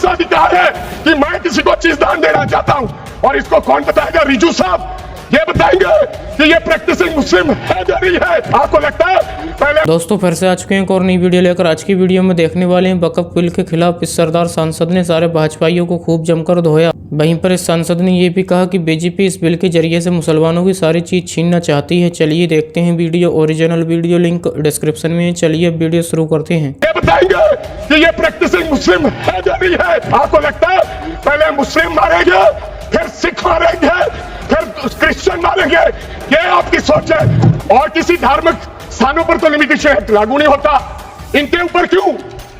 सा अधिकार है कि मैं किसी को चीज दान देना चाहता हूं, और इसको कौन बताएगा? रिजू साहब ये बताएंगे कि ये प्रैक्टिसिंग मुस्लिम है या नहीं है? आपको लगता है? पहले दोस्तों फिर से आ चुके हैं एक और नई वीडियो लेकर। आज की वीडियो में देखने वाले हैं वक्फ बिल के खिलाफ इस सरदार सांसद ने सारे भाजपाइयों को खूब जमकर धोया। वहीं पर इस सांसद ने ये भी कहा कि बीजेपी इस बिल के जरिए से मुसलमानों की सारी चीज छीनना चाहती है। चलिए देखते हैं video. Original video link description में है। चलिए वीडियो शुरू करते हैं। ये बताएंगे कि ये प्रैक्टिसिंग मुस्लिम है या नहीं है? आपको लगता है? पहले मुस्लिम मारेंगे, फिर सिख मारेंगे, फिर क्रिश्चियन मारेंगे, ये आपकी सोच है। और किसी धार्मिक स्थानों पर तो लिमिटेशन एक्ट लागू नहीं होता, इनके ऊपर क्यों?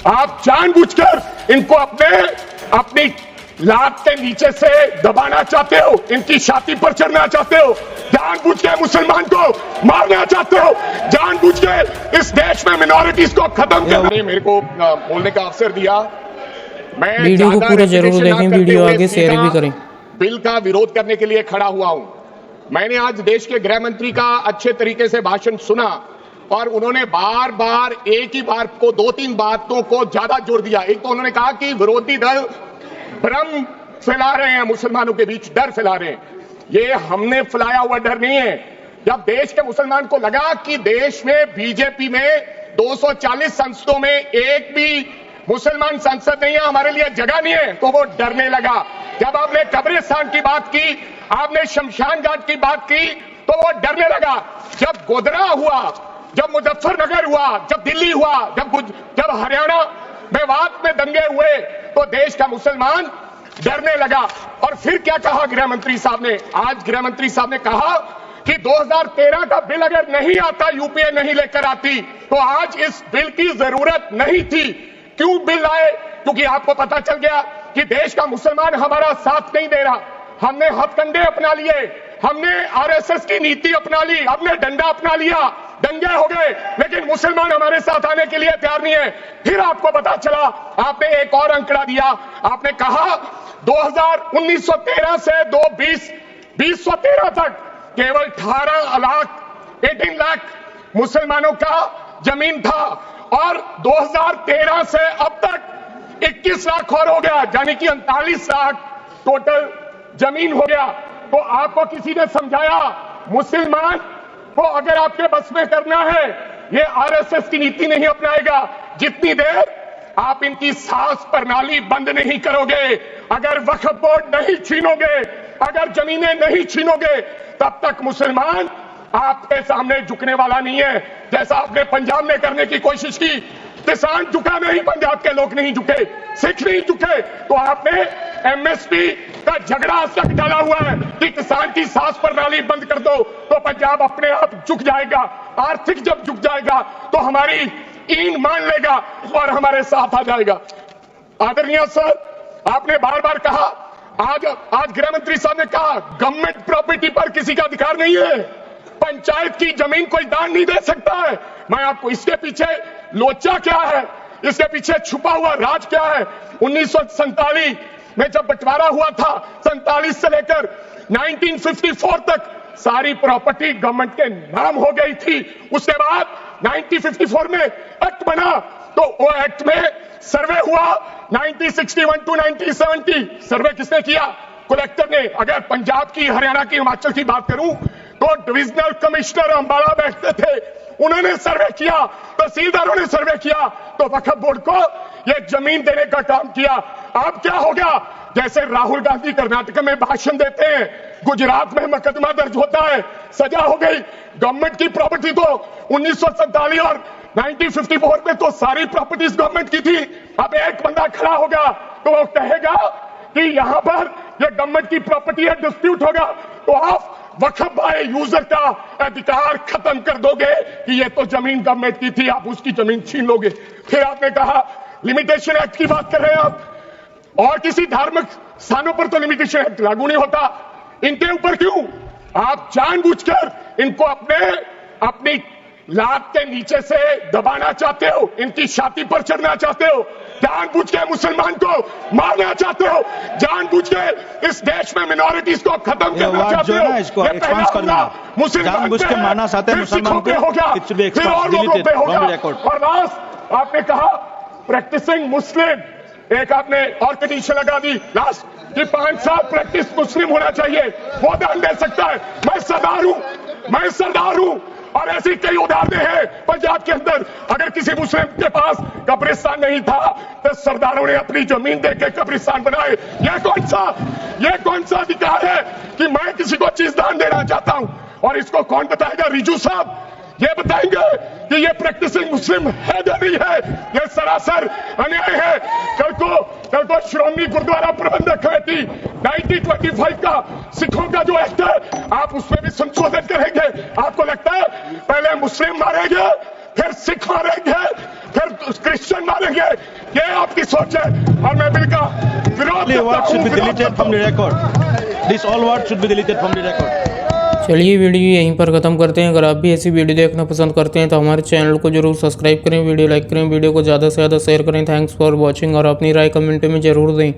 आप जानबूझकर इनको अपनी लात के नीचे से दबाना चाहते हो, इनकी छाती पर चढ़ना चाहते हो, जानबूझ के मुसलमान को मारना चाहते हो, जानबूझ के इस देश में मिनॉरिटीज को खत्म करने। मेरे को बोलने का अवसर दिया, मैं वीडियो को पूरा जरूर देखें, वीडियो आगे शेयर भी करें। बिल का विरोध करने के लिए खड़ा हुआ हूं। मैंने आज देश के गृह मंत्री का अच्छे तरीके से भाषण सुना, और उन्होंने बार बार एक ही बात को, दो तीन बातों को ज्यादा जोर दिया। एक तो उन्होंने कहा कि विरोधी दल भ्रम फैला रहे हैं, मुसलमानों के बीच डर फैला रहे हैं। ये हमने फैलाया हुआ डर नहीं है। जब देश के मुसलमान को लगा कि देश में बीजेपी में 240 संसदों में एक भी मुसलमान सांसद नहीं है, हमारे लिए जगह नहीं है, तो वो डरने लगा। जब आपने कब्रिस्तान की बात की, आपने शमशान घाट की बात की, तो वो डरने लगा। जब गोधरा हुआ, जब मुजफ्फरनगर हुआ, जब दिल्ली हुआ, जब हरियाणा मेवात में दंगे हुए, तो देश का मुसलमान डरने लगा। और फिर क्या कहा गृह मंत्री साहब ने? आज गृह मंत्री साहब ने कहा कि 2013 का बिल अगर नहीं आता, यूपीए नहीं लेकर आती, तो आज इस बिल की जरूरत नहीं थी। क्यों बिल आए? क्योंकि आपको पता चल गया कि देश का मुसलमान हमारा साथ नहीं दे रहा। हमने हथकंडे अपना लिए, हमने आरएसएस की नीति अपना ली, हमने डंडा अपना लिया, दंगे हो गए, लेकिन मुसलमान हमारे साथ आने के लिए तैयार नहीं है। फिर आपको पता चला, आपने एक और आंकड़ा दिया, आपने कहा 1913 से 2013 तक केवल 18 लाख मुसलमानों का जमीन था, और 2013 से अब तक 21 लाख और हो गया, यानी कि 39 लाख टोटल जमीन हो गया। तो आपको किसी ने समझाया मुसलमान को अगर आपके बस में करना है, ये आरएसएस की नीति नहीं अपनाएगा जितनी देर आप इनकी सांस प्रणाली बंद नहीं करोगे, अगर वक्फ बोर्ड नहीं छीनोगे, अगर जमीनें नहीं छीनोगे, तब तक मुसलमान आपके सामने झुकने वाला नहीं है। जैसा आपने पंजाब में करने की कोशिश की, किसान झुका नहीं, पंजाब के लोग नहीं झुके, सिख नहीं झुके, तो आपने एमएसपी का झगड़ा तक डाला हुआ है कि किसान की सांस प्रणाली बंद कर दो तो पंजाब अपने आप झुक जाएगा। आर्थिक जब झुक जाएगा तो हमारी ईन मान लेगा और हमारे साथ आ जाएगा। आदरणीय सर, आपने बार बार कहा, आज गृह मंत्री साहब ने कहा गवर्नमेंट प्रॉपर्टी पर किसी का अधिकार नहीं है, पंचायत की जमीन कोई दान नहीं दे सकता है। मैं आपको इसके पीछे लोचा क्या है, इसके पीछे छुपा हुआ राज क्या है? 1947 में जब बंटवारा हुआ था, 47 से लेकर 1954 तक सारी प्रॉपर्टी गवर्नमेंट के नाम हो गई थी। उसके बाद 1954 में एक्ट बना, तो वो एक्ट में सर्वे हुआ 1961 टू 1970। सर्वे किसने किया? कलेक्टर ने। अगर पंजाब की, हरियाणा की, हिमाचल की बात करूं तो डिविजनल कमिश्नर अंबाला बैठते थे, उन्होंने सर्वे किया, तहसीलदारों ने सर्वे किया, तो वक्फ बोर्ड को यह जमीन देने का काम किया। अब क्या हो गया? जैसे राहुल गांधी कर्नाटक में भाषण देते हैं, गुजरात में मुकदमा दर्ज होता है, सजा हो गई। गवर्नमेंट की प्रॉपर्टी तो 1947 और 1954 में तो सारी प्रॉपर्टीज गवर्नमेंट की थी। अब एक बंदा खड़ा होगा तो वो कहेगा कि यहां पर ये गवर्नमेंट की प्रॉपर्टी है, डिस्प्यूट होगा, तो आप वक्फ बाय यूजर का अधिकार खत्म कर दोगे कि ये तो जमीन गवर्नमेंट की थी, आप उसकी जमीन छीन लोगे। फिर आपने कहा लिमिटेशन एक्ट की बात कर रहे हैं आप, और किसी धार्मिक स्थानों पर तो लिमिटेशन एक्ट लागू नहीं होता, इनके ऊपर क्यों? आप जानबूझकर इनको अपनी लात के नीचे से दबाना चाहते हो, इनकी छाती पर चढ़ना चाहते हो, जानबूझ के मुसलमान को मारना चाहते हो, जानबूझ के इस देश में मिनॉरिटीज को खत्म करना चाहते हो। इसको एक्सपांस करना, जानबूझ के मारना चाहते हैं मुसलमान को, फिर और लोगों पे होगा। और लास्ट आपने कहा प्रैक्टिसिंग मुस्लिम, एक आपने और कंडीशन लगा दी लास्ट कि 5 साल प्रैक्टिस मुस्लिम होना चाहिए, वो दान दे सकता है। मैं सरदार हूं और ऐसी कई उदाहरणें हैं पंजाब के अंदर। अगर किसी मुस्लिम के पास कब्रिस्तान नहीं था तो सरदारों ने अपनी जमीन देके कब्रिस्तान बनाए। यह कौन सा अधिकार है कि मैं किसी को चीज दान देना चाहता हूं? और इसको कौन बताएगा? रिजू साहब ये बताएंगे कि ये प्रैक्टिसिंग मुस्लिम है या नहीं है। ये सरासर अन्याय है। कल को श्रोमणी गुरुद्वारा प्रबंधक कमेटी 1925 का सिखों का जो एक्ट है आप उसमें भी संशोधन करेंगे। आपको लगता है पहले मुस्लिम मारेंगे, फिर सिख मारेंगे, फिर क्रिश्चियन मारेंगे? ये आपकी सोच है और मैं बिल का विरोध करता हूं। चलिए वीडियो यहीं पर ख़त्म करते हैं। अगर आप भी ऐसी वीडियो देखना पसंद करते हैं तो हमारे चैनल को जरूर सब्सक्राइब करें, वीडियो लाइक करें, वीडियो को ज़्यादा से ज़्यादा शेयर करें। थैंक्स फॉर वॉचिंग और अपनी राय कमेंट में ज़रूर दें।